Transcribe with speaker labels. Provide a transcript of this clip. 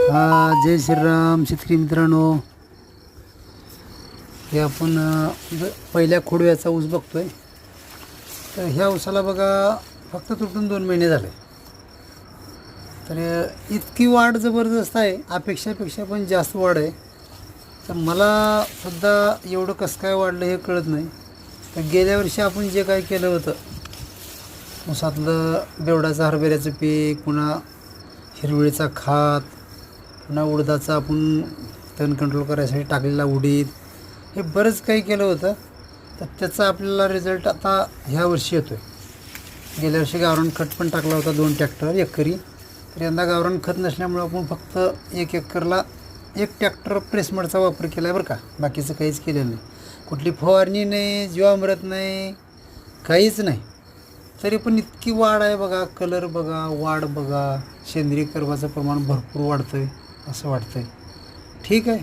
Speaker 1: जय श्रीराम शेतकरी मित्रांनो. हे आपण पहिल्या खोडव्याचा ऊस बघतोय. तर ह्या ऊसाला बघा फक्त तुटून 2 महिने झाले. तर इतकी वाढ जबरदस्त आहे, अपेक्षापेक्षा पण जास्त वाढ आहे. तर मला सुद्धा एवढं कसं काय वाढलं हे कळत नाही. तर गेल्या वर्षी आपण जे काय केलं होतं, ऊसातलं बेवडाचं हरभऱ्याचं पीक, पुन्हा हिरवळीचा खात, पुन्हा उडदाचा आपण तण कंट्रोल करायसाठी टाकलेला उडीद, हे बरंच काही केलं होतं. तर त्याचा आपल्याला रिझल्ट आता ह्या वर्षी येतो आहे. गेल्या वर्षी गावरान खत पण टाकला होता 2 ट्रॅक्टर एकरी. तर यंदा गावरान खत नसल्यामुळं आपण फक्त 1 एकरला 1 ट्रॅक्टर प्रेसमडचा वापर केला आहे बरं का. बाकीचं काहीच केलेलं नाही. कुठली फवारणी नाही, जीवामृत नाही, काहीच नाही. तरी पण इतकी वाढ आहे बघा. कलर बघा, वाढ बघा, सेंद्रिय कर्बाचं प्रमाण भरपूर वाढतं आहे असं वाटतं आहे. ठीक आहे.